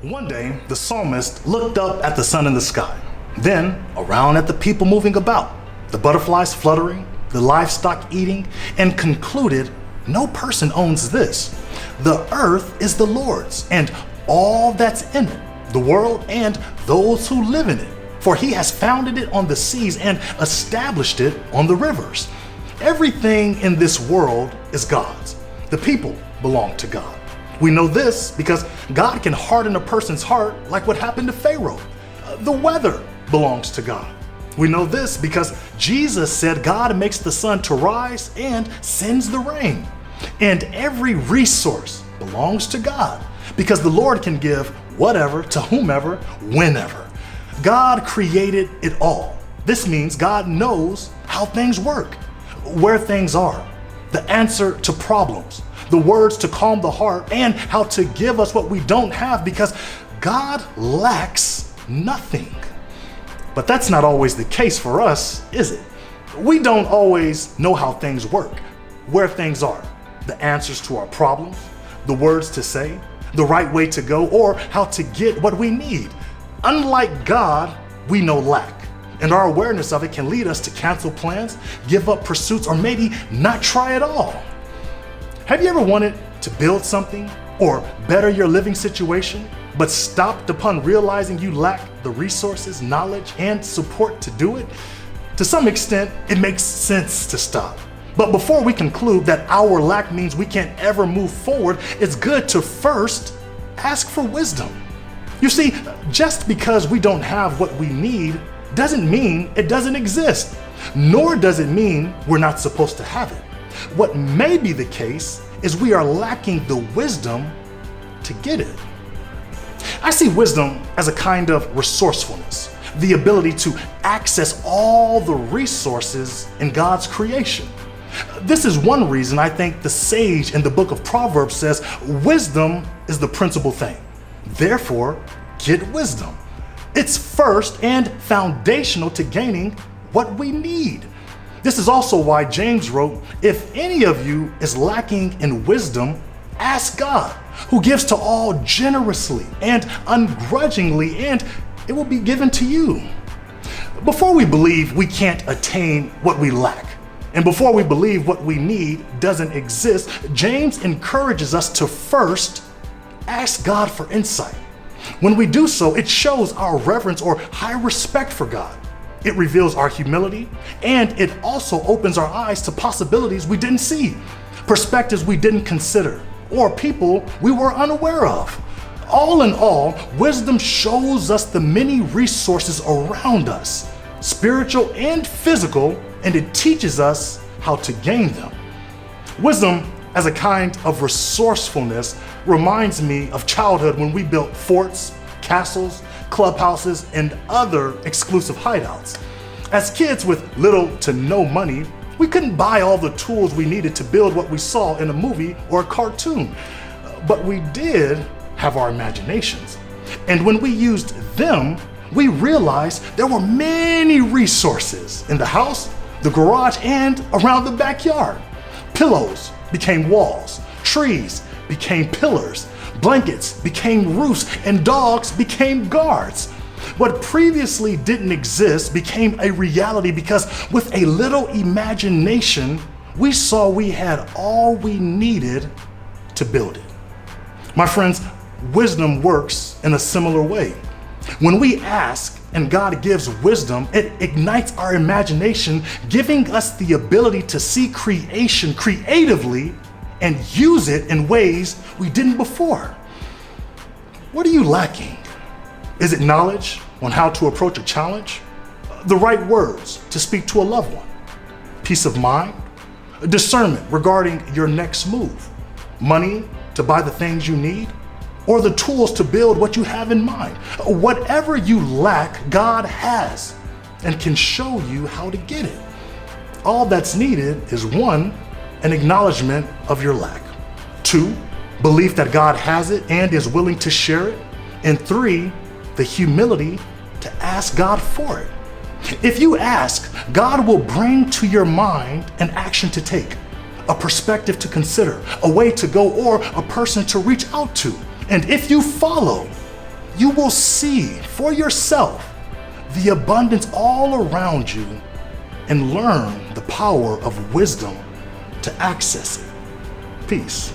One day, the psalmist looked up at the sun in the sky, then around at the people moving about, the butterflies fluttering, the livestock eating, and concluded, no person owns this. The earth is the Lord's, and all that's in it, the world and those who live in it. For he has founded it on the seas and established it on the rivers. Everything in this world is God's. The people belong to God. We know this because God can harden a person's heart like what happened to Pharaoh. The weather belongs to God. We know this because Jesus said God makes the sun to rise and sends the rain. And every resource belongs to God because the Lord can give whatever to whomever, whenever. God created it all. This means God knows how things work, where things are, the answer to problems, the words to calm the heart, and how to give us what we don't have because God lacks nothing. But that's not always the case for us, is it? We don't always know how things work, where things are, the answers to our problems, the words to say, the right way to go, or how to get what we need. Unlike God, we know lack, and our awareness of it can lead us to cancel plans, give up pursuits, or maybe not try at all. Have you ever wanted to build something or better your living situation, but stopped upon realizing you lack the resources, knowledge, and support to do it? To some extent, it makes sense to stop. But before we conclude that our lack means we can't ever move forward, it's good to first ask for wisdom. You see, just because we don't have what we need doesn't mean it doesn't exist, nor does it mean we're not supposed to have it. What may be the case is we are lacking the wisdom to get it. I see wisdom as a kind of resourcefulness, the ability to access all the resources in God's creation. This is one reason I think the sage in the book of Proverbs says wisdom is the principal thing. Therefore, get wisdom. It's first and foundational to gaining what we need. This is also why James wrote, if any of you is lacking in wisdom, ask God, who gives to all generously and ungrudgingly, and it will be given to you. Before we believe we can't attain what we lack, and before we believe what we need doesn't exist, James encourages us to first ask God for insight. When we do so, it shows our reverence or high respect for God. It reveals our humility, and it also opens our eyes to possibilities we didn't see, perspectives we didn't consider, or people we were unaware of. All in all, wisdom shows us the many resources around us, spiritual and physical, and it teaches us how to gain them. Wisdom, as a kind of resourcefulness, reminds me of childhood when we built forts, castles, clubhouses, and other exclusive hideouts. As kids with little to no money, we couldn't buy all the tools we needed to build what we saw in a movie or a cartoon, but we did have our imaginations. And when we used them, we realized there were many resources in the house, the garage, and around the backyard. Pillows became walls, trees became pillars, blankets became roofs, and dogs became guards. What previously didn't exist became a reality because with a little imagination, we saw we had all we needed to build it. My friends, wisdom works in a similar way. When we ask and God gives wisdom, it ignites our imagination, giving us the ability to see creation creatively and use it in ways we didn't before. What are you lacking? Is it knowledge on how to approach a challenge? The right words to speak to a loved one? Peace of mind? Discernment regarding your next move? Money to buy the things you need? Or the tools to build what you have in mind? Whatever you lack, God has and can show you how to get it. All that's needed is 1, an acknowledgement of your lack. 2, belief that God has it and is willing to share it. And 3, the humility to ask God for it. If you ask, God will bring to your mind an action to take, a perspective to consider, a way to go, or a person to reach out to. And if you follow, you will see for yourself the abundance all around you and learn the power of wisdom to access it. Peace.